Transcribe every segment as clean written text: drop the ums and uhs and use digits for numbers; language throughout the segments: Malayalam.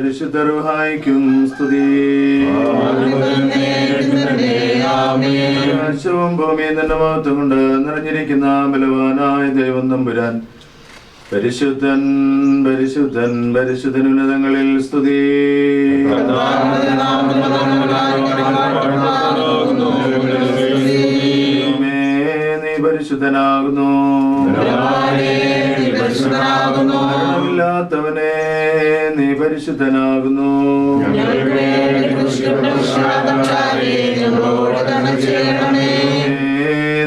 പരിശുദ്ധ റൂഹായിക്കും സ്തുതി. ആകാശവും ഭൂമിയും തന്റെ മഹത്വം കൊണ്ട് നിറഞ്ഞിരിക്കുന്ന ബലവാനായ ദൈവം തമ്പുരാൻ പരിശുദ്ധൻ പരിശുദ്ധൻ പരിശുദ്ധൻ ഉന്നതങ്ങളിൽ സ്തുതി. നീ പരിശുദ്ധനാകുന്നു, മരണമില്ലാത്തവനെ നീ പരിശുദ്ധനാകുന്നു.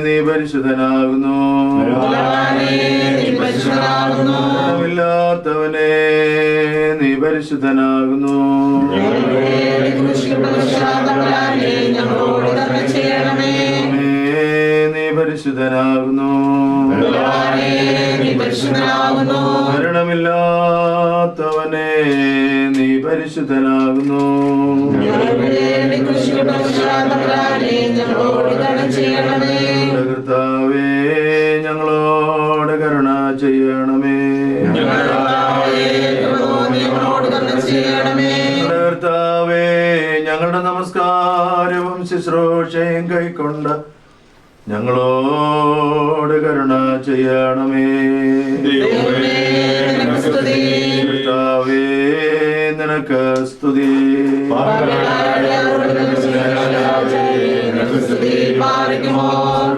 നീ പരിശുദ്ധനാകുന്നു, മരണമില്ലാത്തവനെ നീ പരിശുദ്ധനാകുന്നു. നീ പരിശുദ്ധനാകുന്നു, മരണമില്ലാത്തവനെ നീ പരിശുദ്ധനാകുന്നു. കർത്താവേ ഞങ്ങളോട് കരുണ ചെയ്യണമേ. കർത്താവേ ഞങ്ങളുടെ നമസ്കാരവും ശുശ്രൂഷയും കൈക്കൊണ്ട് ഞങ്ങളോട് കരുണ ചെയ്യണമേ. കർത്താവേ നിനക്ക് സ്തുതി.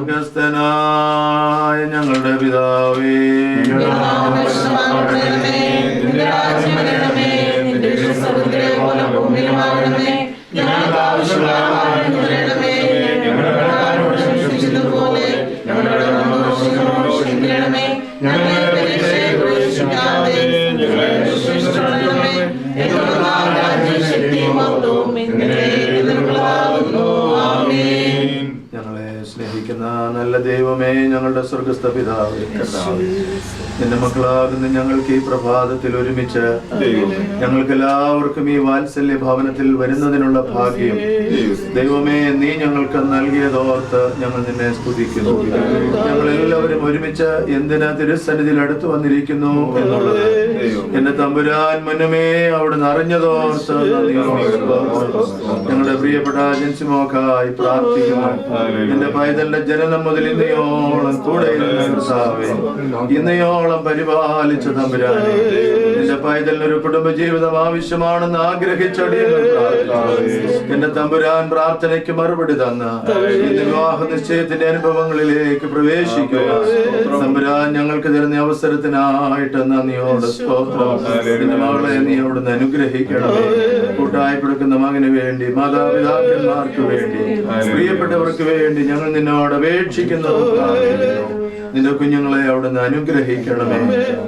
സ്വർഗസ്ഥനായ ഞങ്ങളുടെ പിതാവേ, ഞങ്ങളെ സ്നേഹിക്കുന്ന നല്ല ദൈവമേ, ഞങ്ങളുടെ സ്വർഗസ്ഥ പിതാവേ, നിന്റെ മക്കളാകുന്ന ഞങ്ങൾക്ക് ഈ പ്രഭാതത്തിൽ ഒരുമിച്ച് ഞങ്ങൾക്ക് എല്ലാവർക്കും ഈ വാത്സല്യ ഭവനത്തിൽ വരുന്നതിനുള്ള ഭാഗ്യം ദൈവമേ നീ ഞങ്ങൾക്ക് നൽകിയതോർത്ത് ഞങ്ങൾ നിന്നെ സ്തുതിക്കുന്നു. ഞങ്ങൾ എല്ലാവരും ഒരുമിച്ച് എന്തിനാ തിരുസന്നിധിയിൽ അടുത്തു വന്നിരിക്കുന്നു എന്നുള്ളത് എന്റെ തമ്പുരാൻ മുന്നമേ അവിടുന്ന് അറിഞ്ഞതോർത്ത് ഞങ്ങളുടെ പ്രിയപ്പെട്ട ജൻസിമോക്കായി പ്രാർത്ഥിക്കുന്നു. എന്റെ പൈതലിന്റെ ജനനം മുതൽ ഇന്നയോളം കൂടെ ഇന്നയോളം പരിപാലിച്ച തമ്പുരാനെ, നിന്റെ പൈതലിനൊരു കുടുംബജീവിതം ആവശ്യമാണെന്ന് ആഗ്രഹിച്ചടിയുന്നു. എന്റെ തമ്പുരാൻ പ്രാർത്ഥനയ്ക്ക് മറുപടി തന്ന ഇന്ന് വിവാഹ നിശ്ചയത്തിന്റെ അനുഭവങ്ങളിലേക്ക് പ്രവേശിക്കുക തമ്പുരാൻ ഞങ്ങൾക്ക് തരുന്ന അവസരത്തിനായിട്ട് നന്ദിയോട് സ്തോത്രം. എന്റെ മകളെ നീ അവിടുന്ന് അനുഗ്രഹിക്കണമേ. കൂട്ടായി കൊടുക്കുന്ന മകന് വേണ്ടി, മാതാപിതാക്കന്മാർക്ക് വേണ്ടി, പ്രിയപ്പെട്ടവർക്ക് വേണ്ടി ഞങ്ങൾ നിന്നോട് അപേക്ഷിക്കുന്നു. നിന്റെ കുഞ്ഞുങ്ങളെ അവിടുന്ന് അനുഗ്രഹിക്കണമേ.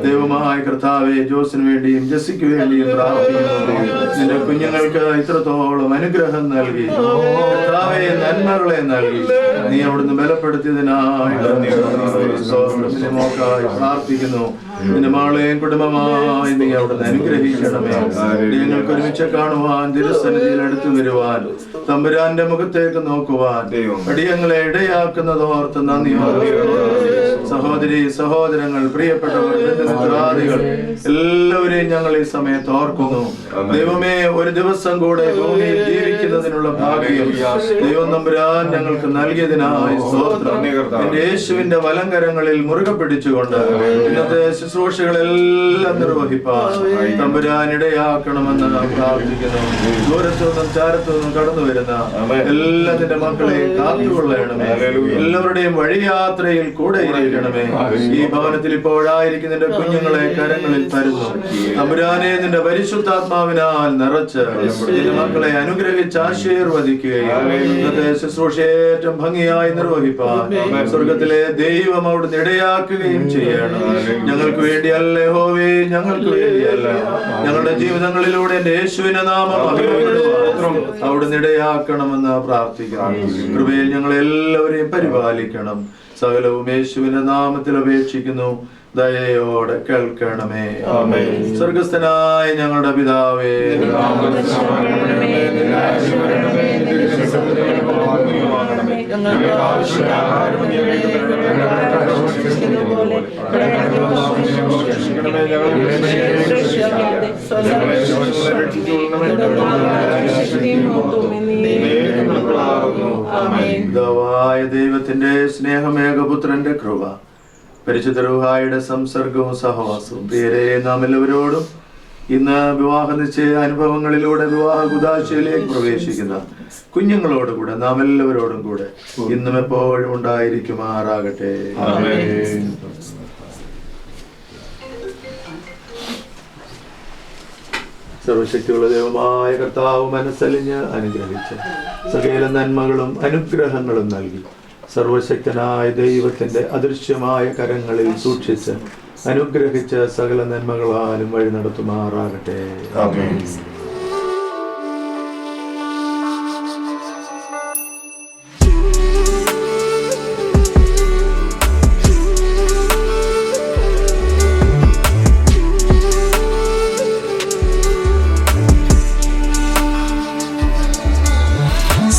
ദൈവമായ കർത്താവെ, ജോസിന് വേണ്ടിയും ജെസ്സിക്ക് വേണ്ടിയും പ്രാർത്ഥിക്കുന്നു. നിന്റെ കുഞ്ഞുങ്ങൾക്ക് ഇത്രത്തോളം അനുഗ്രഹം നൽകി കർത്താവെ, നന്മകളെ നൽകി നീ അവിടുന്ന് ബലപ്പെടുത്തിയതിനായിട്ട് പ്രാർത്ഥിക്കുന്നു. നിന്റെ മകളെയും കുടുംബമായി നീ അവിടുന്ന് അനുഗ്രഹിക്കണമേ. ഞങ്ങൾക്ക് ഒരുമിച്ച് കാണുവാൻ, തിരുസന്നിധിയിൽ അടുത്തു വരുവാൻ, തമ്പുരാന്റെ മുഖത്തേക്ക് നോക്കുവാൻ അടിയങ്ങളെ ഇടയാക്കുന്നതോർത്ത് നന്ദിയോടെ സഹോദരി സഹോദരങ്ങൾ, പ്രിയപ്പെട്ടവർ, ബന്ധുമിത്രാദികൾ എല്ലാവരെയും ഞങ്ങൾ ഈ സമയത്ത് ഓർക്കുന്നു. ദൈവമേ, ഒരു ദിവസം കൂടെ ഭൂമിയിൽ ജീവിക്കുന്നതിനുള്ള ഭാഗ്യം ദൈവം തമ്പുരാൻ ഞങ്ങൾക്ക് നൽകിയതിനായി സ്തോത്രം. എന്റെ യേശുവിന്റെ വലങ്കരങ്ങളിൽ മുറുകെ പിടിച്ചുകൊണ്ട് ഇന്നത്തെ ശുശ്രൂഷകളെല്ലാം നിർവഹിപ്പാൻ തമ്പുരാൻ ഇടയാക്കണമെന്ന് പ്രാർത്ഥിക്കുന്നു. ദൂരത്തുനിന്നും ചാരത്തുനിന്നും കടന്നു വരുന്ന എല്ലാ നിന്റെ മക്കളെ കാത്തുകൊള്ളണമേ. എല്ലാവരുടെയും വഴിയാത്രയിൽ കൂടെ ഇരിക്കണമേ. ഈ ഭവനത്തിൽ ഇപ്പോഴായിരിക്കും നിന്റെ കുഞ്ഞുങ്ങളെ കരങ്ങളിൽ തരുന്നു. തമ്പുരാനെ, നിന്റെ പരിശുദ്ധാത്മാവിനാൽ നിറച്ച് നിന്റെ മക്കളെ അനുഗ്രഹിച്ച് ആശീർവദിക്കുകയും ഇന്നത്തെ ശുശ്രൂഷ ഏറ്റവും ഭംഗിയായി നിർവഹിപ്പാൻ സ്വർഗത്തിലെ ദൈവം അവിടുന്ന് ഇടയാക്കുകയും ചെയ്യണം. ഞങ്ങൾക്ക് വേണ്ടിയല്ല യഹോവേ, ഞങ്ങൾക്ക് വേണ്ടിയല്ല, ഞങ്ങളുടെ ജീവിതങ്ങളിലൂടെ എന്റെ യേശുവിന്റെ നാമം അവിടുന്ന് ഇടയാക്കണമെന്ന് പ്രാർത്ഥിക്കണം. കൃപയിൽ ഞങ്ങളെല്ലാവരെയും പരിപാലിക്കണം. സകലവും യേശുവിന്റെ നാമത്തിൽ അപേക്ഷിക്കുന്നു. ദയയോടെ കേൾക്കണമേ. സ്വർഗസ്ഥനായ ഞങ്ങളുടെ പിതാവേ, നിന്റെ രാജ്യം വരണമേ, നിന്റെ ഞങ്ങൾക്ക് ആവശ്യമായ ആഹാരം പിതാവായ ദൈവത്തിന്റെ സ്നേഹമേകപുത്രന്റെ കൃപ, പരിശുദ്ധ റൂഹായുടെ സംസർഗവും സഹവാസവും പ്രിയരെ നാം എല്ലാവരോടും ഇന്ന് വിവാഹ നിശ്ചയ അനുഭവങ്ങളിലൂടെ വിവാഹ കുദാശയിലേക്ക് പ്രവേശിക്കുന്ന കുഞ്ഞുങ്ങളോടുകൂടെ നാം എല്ലാവരോടും കൂടെ ഇന്നും എപ്പോഴും ഉണ്ടായിരിക്കുമാറാകട്ടെ. സർവശക്തിയുള്ള ദൈവമായ കർത്താവ് മനസ്സലിഞ്ഞ് അനുഗ്രഹിച്ച് സകല നന്മകളും അനുഗ്രഹങ്ങളും നൽകി സർവശക്തനായ ദൈവത്തിന്റെ അദൃശ്യമായ കരങ്ങളിൽ സൂക്ഷിച്ച് അനുഗ്രഹിച്ച് സകല നന്മകളാലും വഴി നടത്തുമാറാകട്ടെ.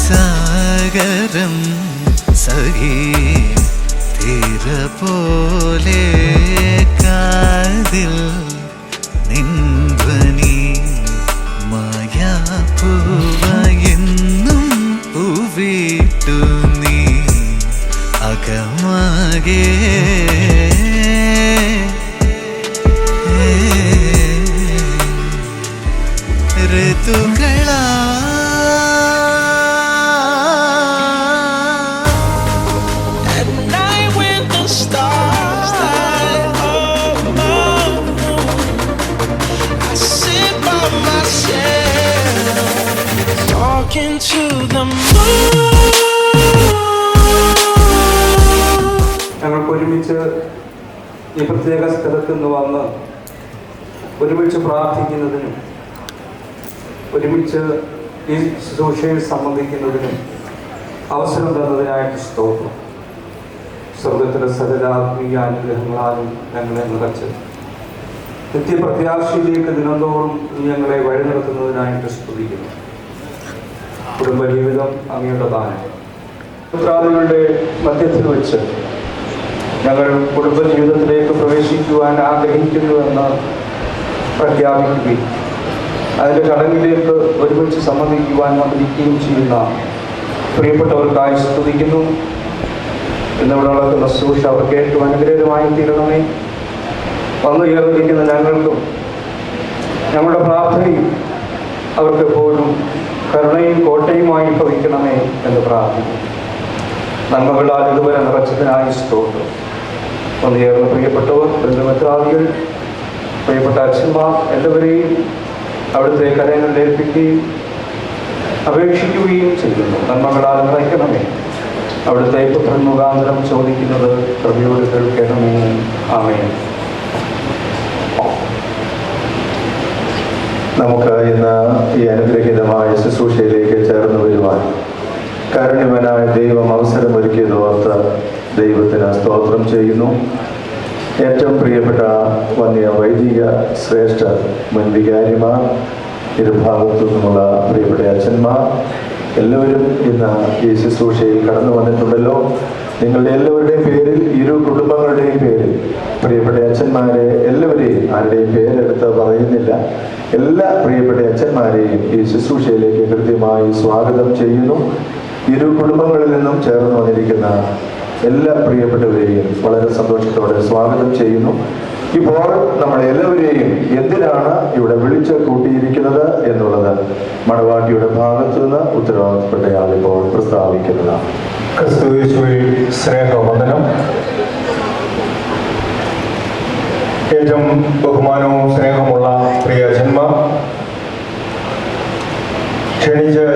സാഗരം സഖി തീര പോലെ കാതിൽ നിൻധ്വനി മായാപ്പൂവയെന്നും പൂവിട്ടു നീ അകമാകെ ഋതുകളാ ഞങ്ങൾക്ക് ഒരുമിച്ച് ഈ പ്രത്യേക സ്ഥലത്ത് നിന്ന് വന്ന് ഒരുമിച്ച് പ്രാർത്ഥിക്കുന്നതിനും ഒരുമിച്ച് ഈ ശുശ്രൂഷയിൽ സംബന്ധിക്കുന്നതിനും അവസരം തന്നതിനായിട്ട് സ്തോത്രം. സ്വർഗത്തിലെ സകലാത്മീയ അനുഗ്രഹങ്ങളാലും ഞങ്ങളെ നിറച്ച് നിത്യപ്രത്യാശയിലേക്ക് ദിനംതോറും ഞങ്ങളെ വഴി നടത്തുന്നതിനായിട്ട് സ്തുതിക്കുന്നു. കുടുംബജീവിതം അങ്ങയുടെ ദാനം. ഉത്തരാദികളുടെ മധ്യത്തിൽ വെച്ച് ഞങ്ങൾ കുടുംബജീവിതത്തിലേക്ക് പ്രവേശിക്കുവാൻ ആഗ്രഹിക്കുന്നുവെന്ന് പ്രഖ്യാപിക്കുകയും അതിൻ്റെ ചടങ്ങിലേക്ക് ഒരുമിച്ച് സംബന്ധിക്കുവാൻ വന്നിരിക്കുകയും ചെയ്യുന്ന പ്രിയപ്പെട്ടവർക്കായി സ്തുതിക്കുന്നു. ഇന്നിവിടെ നടക്കുന്ന ശുശ്രൂഷ അവർക്ക് ഏറ്റവും അനുഗ്രഹമായി തീരണമേ. വന്നുയർന്നിരിക്കുന്ന ഞങ്ങൾക്കും ഞങ്ങളുടെ പ്രാർത്ഥനയും അവർക്ക് എപ്പോഴും കരുണയും കോട്ടയുമായി ഭവിക്കണമേ എന്ന് പ്രാർത്ഥിക്കുന്നു. നന്മകളാൽ ഇതുവരെ നിറച്ചതിനായി സ്തോത്രം. വന്നുയർന്ന പ്രിയപ്പെട്ടവർ, ബന്ധുമിത്രാദികൾ, പ്രിയപ്പെട്ട അച്ഛന്മാർ എല്ലാവരെയും അവിടുത്തെ കരങ്ങളിൽ ഏൽപ്പിക്കുകയും അപേക്ഷിക്കുകയും ചെയ്യുന്നു. നന്മകളാൽ നിറയ്ക്കണമേ. അവിടുത്തെ പുത്രൻ മുഖാന്തരം ചോദിക്കുന്നത് കൃപയോട് കേൾക്കണമേ. ആമേൻ. നമുക്ക് ഇന്ന് ഈ അനുഗ്രഹീതമായ ശുശ്രൂഷയിലേക്ക് ചേർന്ന് വരുവാൻ കാരുണ്യവാനായ ദൈവം അവസരമൊരുക്കിയതോർത്ത് ദൈവത്തിന് സ്തോത്രം ചെയ്യുന്നു. ഏറ്റവും പ്രിയപ്പെട്ട വന്യ വൈദിക ശ്രേഷ്ഠ മുൻ വികാരിമാർ, ഇരുഭാഗത്തു നിന്നുമുള്ള പ്രിയപ്പെട്ട അച്ഛന്മാർ എല്ലാവരും ഇന്ന് ഈ ശുശ്രൂഷയിൽ കടന്നു വന്നിട്ടുണ്ടല്ലോ. നിങ്ങളുടെ എല്ലാവരുടെയും പേരിൽ, ഇരു കുടുംബങ്ങളുടെയും പേരിൽ, പ്രിയപ്പെട്ട അച്ഛന്മാരെ എല്ലാവരെയും ആരുടെയും പേരെടുത്ത് പറയുന്നില്ല, എല്ലാ പ്രിയപ്പെട്ട അച്ഛന്മാരെയും ഈ ശുശ്രൂഷയിലേക്ക് കൃത്യമായി സ്വാഗതം ചെയ്യുന്നു. ഇരു കുടുംബങ്ങളിൽ നിന്നും ചേർന്ന് വന്നിരിക്കുന്ന എല്ലാ പ്രിയപ്പെട്ടവരെയും വളരെ സന്തോഷത്തോടെ സ്വാഗതം ചെയ്യുന്നു. ഇപ്പോൾ നമ്മൾ എല്ലാവരെയും എന്തിനാണ് ഇവിടെ വിളിച്ച് കൂട്ടിയിരിക്കുന്നത് എന്നുള്ളത് മണവാട്ടിയുടെ ഭാഗത്തു നിന്ന് ഉത്തരവാദിത്തപ്പെട്ടയാൾ ഇപ്പോൾ പ്രസ്താവിക്കുന്നതാണ്. ക്രിസ്തുയേശുവിൽ സ്നേഹവന്ദനം. ഏറ്റവും ബഹുമാനവും സ്നേഹമുള്ള പ്രിയ അച്ഛന്മാർ, ക്ഷണിച്ച്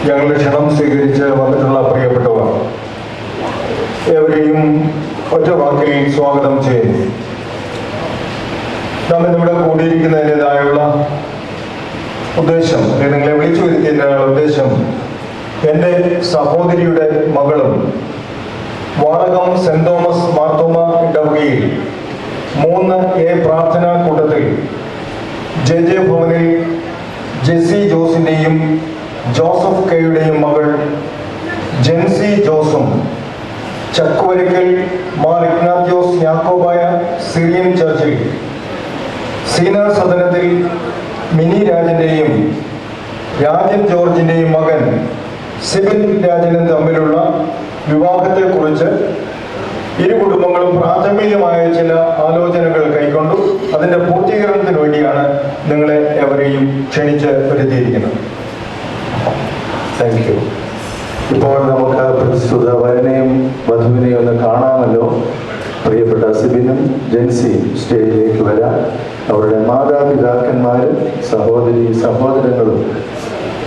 ഞങ്ങളുടെ ക്ഷണം സ്വീകരിച്ച് വന്നിട്ടുള്ള പ്രിയപ്പെട്ടവർ, ഏവരെയും ഒറ്റ വാക്കിൽ സ്വാഗതം ചെയ്യുന്നു. നാം ഇന്നിവിടെ കൂടിയിരിക്കുന്നതിൻ്റെതായുള്ള ഉദ്ദേശം, നിങ്ങളെ വിളിച്ചു വരുത്തിയതിൻ്റെതായുള്ള ഉദ്ദേശം, എൻ്റെ സഹോദരിയുടെ മകളും വാളകം സെന്റ് തോമസ് മാർത്തോമ ഇടവകയിൽ 3A പ്രാർത്ഥനാ കൂട്ടത്തിൽ JJ ഭവനിൽ ജെസി ജോസിൻ്റെയും ജോസഫ് കെയുടെയും മകൾ ജെൻസി ജോസും ചക്കുവരിക്കൽ മാർ ഇഗ്നാത്യോസ് യാക്കോബായ സിറിയൻ ചർച്ചിൽ സീനാർ സദനത്തിൽ മിനി രാജന്റെയും രാജൻ ജോർജിന്റെയും മകൻ സിബിൻ രാജനും തമ്മിലുള്ള വിവാഹത്തെക്കുറിച്ച് ഇരു കുടുംബങ്ങളും പ്രാഥമികമായ ചില ആലോചനകൾ കൈക്കൊണ്ടു. അതിന്റെ പൂർത്തീകരണത്തിന് വേണ്ടിയാണ് നിങ്ങളെ എവരെയും ക്ഷണിച്ച് വരുത്തിയിരിക്കുന്നത്. Thank you. ഇപ്പോൾ നമുക്ക് പ്രസ്തുത വരനെയും വധുവിനെയും ഒന്ന് കാണാമല്ലോ. പ്രിയപ്പെട്ട സിബിനും ജെൻസിയും സ്റ്റേജിലേക്ക് വരാം. അവരുടെ മാതാപിതാക്കന്മാരും സഹോദരി സഹോദരങ്ങളും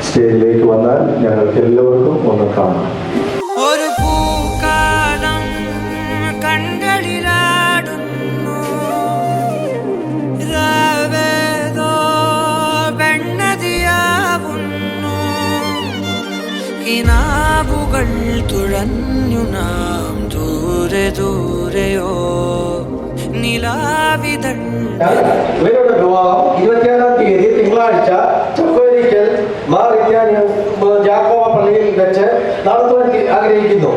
സ്റ്റേജിലേക്ക് വന്നാൽ ഞങ്ങൾക്ക് എല്ലാവർക്കും ഒന്ന് കാണാം. ഒരു പൂക്കാലം കൺകളിലാടുന്നു, രാവേതോ വെണ്ണതിയാവുന്നു, കിനാവുകൾ തുഴഞ്ഞു നാം ദൂരെ ദൂരെയോ നിലാവിതൻ. ഇവരുടെ വിവാഹം 27-ാം തീയതി തിങ്കളാഴ്ച ചക്കുവരിക്കൽ മാർ ജാക്കോബ പള്ളിയിൽ വെച്ച് നടത്തുവാൻ ആഗ്രഹിക്കുന്നു.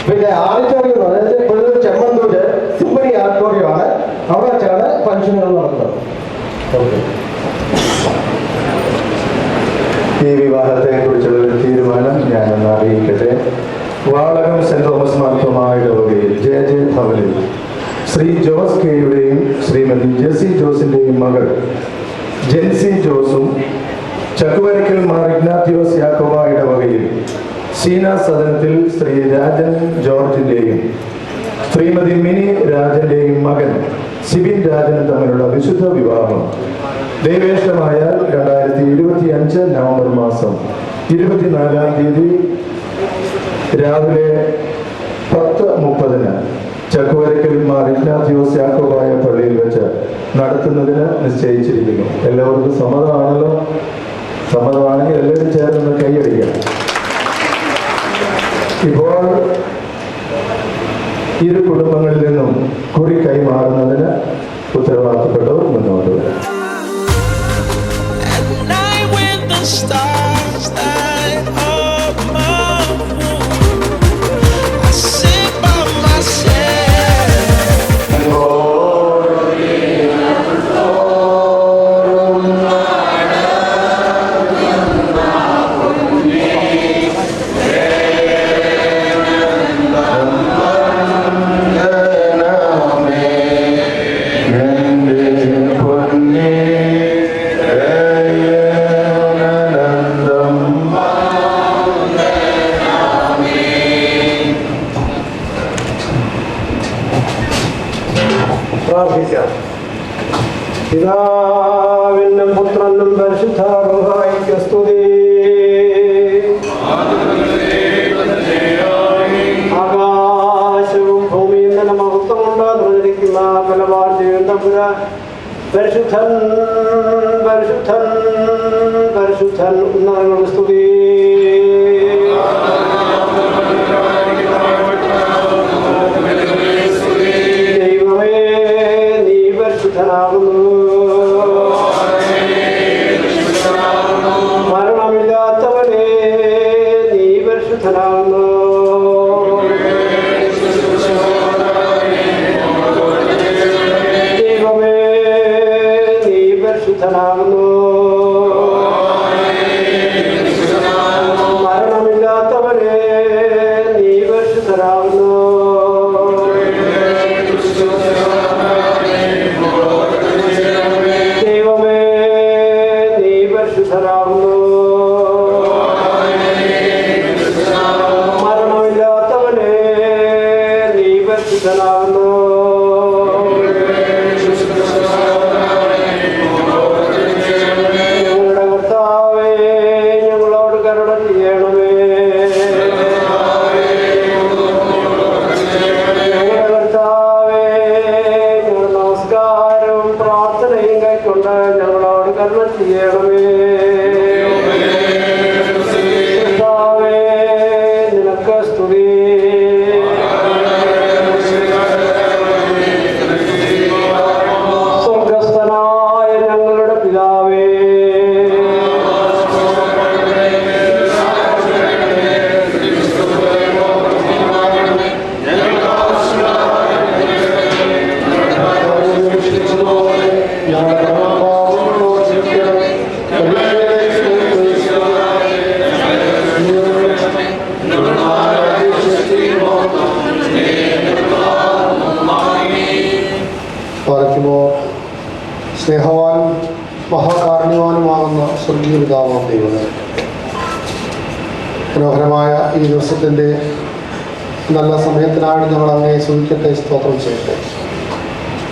പിന്നെ ആഡിറ്റോറിയം, അതായത് കൊല്ലൂർ ചെമ്മന്തൂര് സിംബണി ആഡിറ്റോറിയമാണ്. അവിടെ വെച്ചാണ് ഫംഗ്ഷനുകൾ നടത്തുന്നത്. ഈ വിവാഹത്തെ കുറിച്ചുള്ള ഒരു തീരുമാനം ഞാനൊന്ന് അറിയിക്കട്ടെ. വാളകം സെന്റ് തോമസ് മാർത്തോമാ ഇടവകയിൽ JJ ഭവനിൽ ശ്രീ ജോസ് കെയുടെയും ശ്രീമതി ജെസി ജോസിന്റെയും മകൾ ജെൻസി ജോസും ചക്കുവരക്കൽ മാർ ഇഗ്നാത്യോസ് യാക്കോബ ഇടവകയിൽ സീനാർ സദനത്തിൽ ശ്രീ രാജൻ ജോർജിന്റെയും ശ്രീമതി മിനി രാജന്റെയും മകൻ സിബിൻ രാജനും തമ്മിലുള്ള വിശുദ്ധ വിവാഹം ദൈവേഷ്ടമായാൽ 2025 നവംബർ മാസം 24-ാം തീയതി രാവിലെ 10:30 ചക്കുവരക്കൽ മാർ ഇഗ്നാത്യോസ് യാക്കോബായ പള്ളിയിൽ വെച്ച് നടത്തുന്നതിന് നിശ്ചയിച്ചിരിക്കുന്നു. എല്ലാവർക്കും സമ്മതമാണല്ലോ? സമ്മതമാണെങ്കിൽ എല്ലാവരും ചേർന്ന് കൈയടിക്കണം. ഇപ്പോൾ ഇരു കുടുംബങ്ങളിൽ നിന്നും കുറി കൈമാറുന്നതിന് ഉത്തരവാദിത്തപ്പെട്ടവർ മുന്നോട്ട് വരാം. പിതാവിനും പുത്രനും പരിശുദ്ധാത്മാവിനും സ്തുതി. ആകാശവും ഭൂമിയും തന്നെ മഹത്വം കൊണ്ട് നിറഞ്ഞിരിക്കുന്ന ബലവാൻ തമ്പുരാൻ പരിശുദ്ധൻ പരിശുദ്ധൻ പരിശുദ്ധൻ ഉന്നതങ്ങളുടെ സ്തുതി. ദൈവമേ, നീ പരിശുദ്ധനാകുന്നു. മരണമില്ലാത്തവനെ, നീ പരിശുദ്ധനാകുന്നു. ദൈവമേ, നീ പരിശുദ്ധനാകുന്നു. മരണമില്ലാത്തവനെ, നീ പരിശുദ്ധനാകുന്നു. ദൈവമേ, നീ പരിശുദ്ധനാകുന്നു. മരണമില്ലാത്തവനെ, നീ പരിശുദ്ധനാകുന്നു. ഞങ്ങളുടെ കർത്താവേ, ഞങ്ങളോട് കരുണ ചെയ്യണമേ. ഞങ്ങളുടെ കർത്താവേ, ഞങ്ങളുടെ നമസ്കാരവും പ്രാർത്ഥനയും കൈക്കൊണ്ട് ഞങ്ങളോട് കരുണ ചെയ്യണമേ. കർത്താവേ, നിനക്ക് സ്തുതി. സ്വർഗസ്ഥനായ ഞങ്ങളുടെ പിതാവേ, കാരുണ്യവാനുമാകുന്ന സ്വർഗീയ പിതാവാം ദൈവമേ, മനോഹരമായ ഈ ദിവസത്തിൻ്റെ നല്ല സമയത്തിനാണ് ഞങ്ങൾ അങ്ങേ സ്തുതിക്കട്ടെ, സ്തോത്രം ചെയ്യട്ടെ.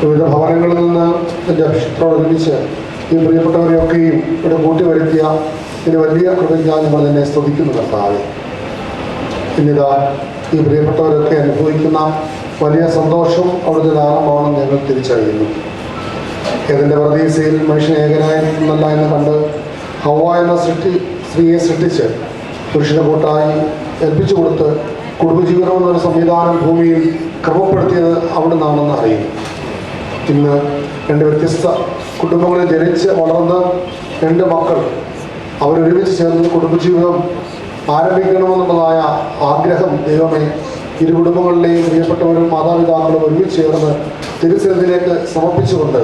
വിവിധ ഭവനങ്ങളിൽ നിന്ന് എൻ്റെ അഭിഷിക്തരോടൊരുമിച്ച് ഈ പ്രിയപ്പെട്ടവരെയൊക്കെയും ഇവിടെ കൂട്ടി വരുത്തിയ ഇതിന് വലിയ കൃപയ്ക്കായി ഞങ്ങൾ തന്നെ സ്തുതിക്കുന്നു കർത്താവേ. ഇന്നിതാ ഈ പ്രിയപ്പെട്ടവരൊക്കെ അനുഭവിക്കുന്ന വലിയ സന്തോഷം അവിടുത്തെ ദാനമാണെന്ന് ഞങ്ങൾ തിരിച്ചറിയുന്നു. ഏതിൻ്റെ പ്രതീക്ഷയിൽ മനുഷ്യൻ ഏകനായിരുന്നല്ല എന്ന് കണ്ട് ഹവ്വ എന്ന സ്ത്രീയെ സൃഷ്ടിച്ച് പുരുഷനെ കൂട്ടായി ഏൽപ്പിച്ചു കൊടുത്ത് കുടുംബജീവനം എന്നൊരു സംവിധാനം ഭൂമിയിൽ ക്രമപ്പെടുത്തിയത് അവിടെ നിന്നാണെന്ന് അറിയും. ഇന്ന് രണ്ട് വ്യത്യസ്ത കുടുംബങ്ങളിൽ ജനിച്ച് വളർന്ന രണ്ട് മക്കൾ അവരൊരുമിച്ച് ചേർന്ന് കുടുംബജീവിതം ആരംഭിക്കണമെന്നുള്ളതായ ആഗ്രഹം ദൈവമേ ഇരു കുടുംബങ്ങളിലെയും പ്രിയപ്പെട്ടവരും മാതാപിതാക്കളും ഒരുമിച്ച് ചേർന്ന് തിരുസന്നിധിയിലേക്ക് സമർപ്പിച്ചുകൊണ്ട്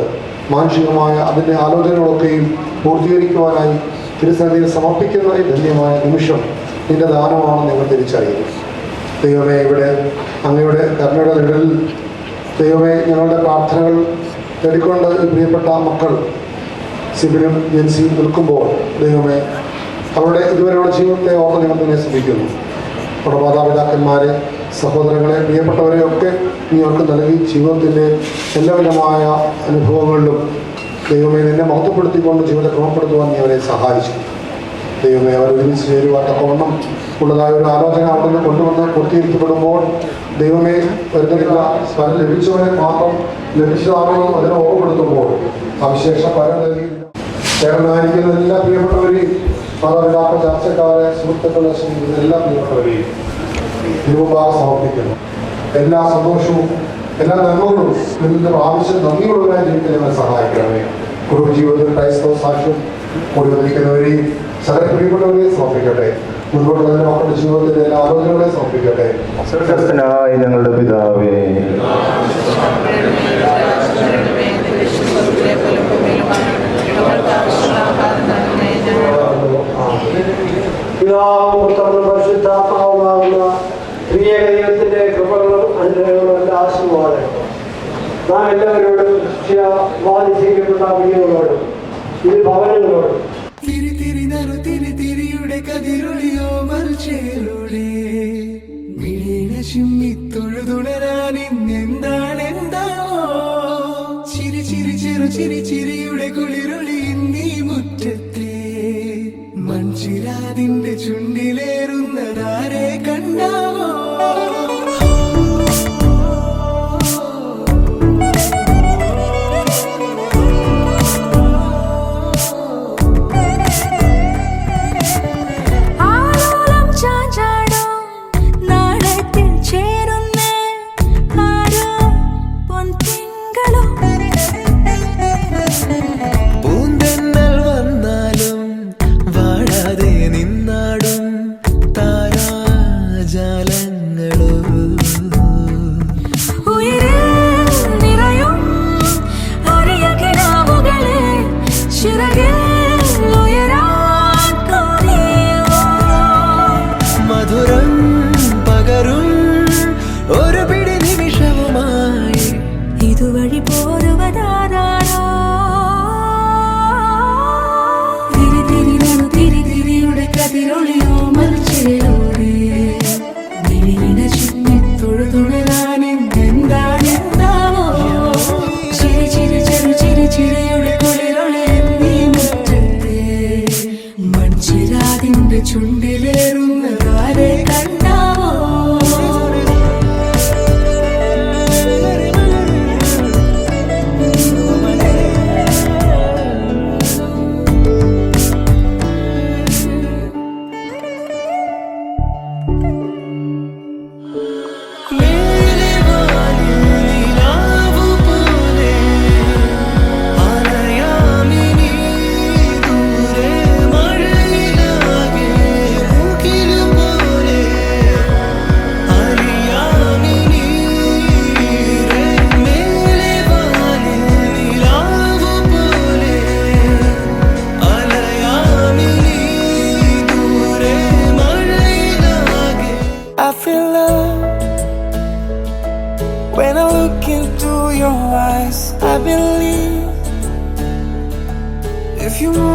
മാനുഷികമായ അതിൻ്റെ ആലോചനകളൊക്കെയും പൂർത്തീകരിക്കുവാനായി തിരുസന്നിധിയിൽ സമർപ്പിക്കുന്ന ഈ ധന്യമായ നിമിഷം നിന്റെ ദാനമാണെന്ന് ഞങ്ങൾ തിരിച്ചറിയുന്നു. ദൈവമേ, ഇവിടെ അങ്ങയുടെ കരുണയുടെ നിഴലിൽ ദൈവമേ ഞങ്ങളുടെ പ്രാർത്ഥനകൾ തേടിക്കൊണ്ട് ഈ പ്രിയപ്പെട്ട മക്കൾ സിബിനും ജെൻസിയും നിൽക്കുമ്പോൾ ദൈവമേ അവരുടെ ഇതുവരെയുള്ള ജീവിതത്തെ ഓർത്ത് ഞങ്ങൾ തന്നെ ശ്രമിക്കുന്നു. അവരുടെ മാതാപിതാക്കന്മാരെ, സഹോദരങ്ങളെ, പ്രിയപ്പെട്ടവരെയൊക്കെ നീ അവർക്ക് നൽകി ജീവിതത്തിൻ്റെ എല്ലാവിധമായ അനുഭവങ്ങളിലും ദൈവമേ നിന്നെ മഹത്വപ്പെടുത്തിക്കൊണ്ട് ജീവിതത്തെ ക്രമപ്പെടുത്തുവാൻ നീ അവരെ സഹായിച്ചു. ദൈവമേ അവർ ഒരുമിച്ച് ചേരുവാൻ തക്കവണ്ണം ഉള്ളതായ ഒരു ആലോചന അവിടെ നിന്ന് കൊണ്ടുവന്ന് പൂർത്തീകരിക്കപ്പെടുമ്പോൾ ദൈവമേ വരുന്നില്ല സ്വരം ലഭിച്ചവരെ മാത്രം ലഭിച്ചതാണോ അതിനെ ഓർമ്മപ്പെടുത്തുമ്പോൾ അവിശേഷ പരം നൽകി ചേർന്നായിരിക്കുന്ന എല്ലാ പ്രിയപ്പെട്ടവരെയും മാതാപിതാക്കൾ, ചർച്ചക്കാരെ, സുഹൃത്തുക്കളെ ശ്രമിക്കുന്ന എല്ലാ പ്രിയപ്പെട്ടവരെയും തിരുമുമ്പാകെ സമർപ്പിക്കുന്നു. എല്ലാ സന്തോഷവും എല്ലാ നന്മകളും നിന്റെ ആവശ്യം നന്ദിയുള്ളവരായി ജീവിക്കാൻ ഞങ്ങളെ സഹായിക്കണമേ. കുടുംബജീവിതത്തിൽ ക്രൈസ്തവ സാക്ഷ്യം കൂടി വന്നിരിക്കുന്നവരെയും സകല പ്രിയപ്പെട്ടവരെയും സമർപ്പിക്കട്ടെ. മുൻപോട്ടുള്ള മക്കളുടെ ജീവിതത്തിലെ എല്ലാ ആലോചനകളെ സമർപ്പിക്കട്ടെ. സ്വർഗ്ഗസ്ഥനായ ഞങ്ങളുടെ പിതാവേ, പിതാവും പുത്രനും പരിശുദ്ധാത്മാവുമാകുന്ന പ്രിയ ദൈവത്തിന്റെ കൃപകളും അനുഗ്രഹങ്ങളും എല്ലാ ആശീർവാദങ്ങളും നാം എല്ലാവരോടും വാദിച്ചിട്ടുണ്ടാവുന്നവരോടും ഇത് ഭവനങ്ങളോടും തിരിയുടെ കതിരൊളിയോ മൽച്ചേരുടെ മിഴീന ചിമ്മിത്തൊഴുതുണരാൻ ഇന്നെന്താണെന്താവോ ചിരി ചിരി ചെറു ചിരി ചിരിയുടെ കുളിരൊളി നീ മുറ്റത്തെ മൺചിരാതിന്റെ ചുണ്ടിലേറുന്നതാരെ കണ്ടാവോ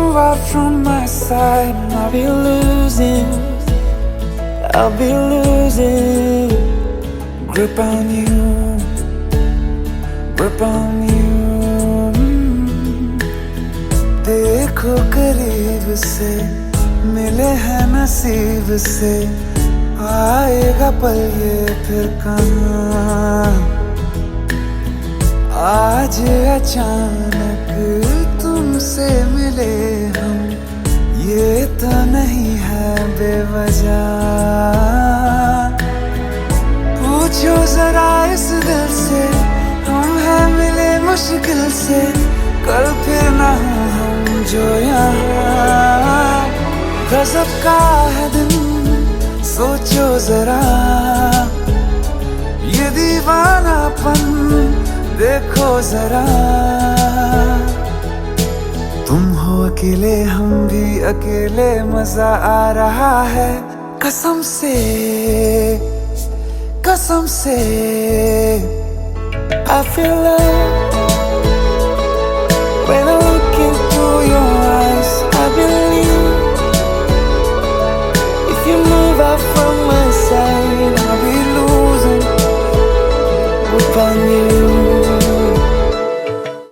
move out from my side, I'll be losing grip on you, grip on you. देखो करीब से, मिले हैं नसीब से, आएगा पल ये फिर कहाँ। आज अचानक तुमसे मिले हम, ये तो नहीं है बेवजह। पूछो जरा इस दिल से, हम हैं मिले मुश्किल से, कल फिर ना हो हम जो यहाँ। गजब का है दिन, सोचो जरा, ये दीवानापन देखो जरा। तुम हो अकेले, हम भी अकेले, मजा आ रहा है कसम से, कसम से। I feel love when I look into your eyes. I believe if you move out from my side, I'll be losing grip on you.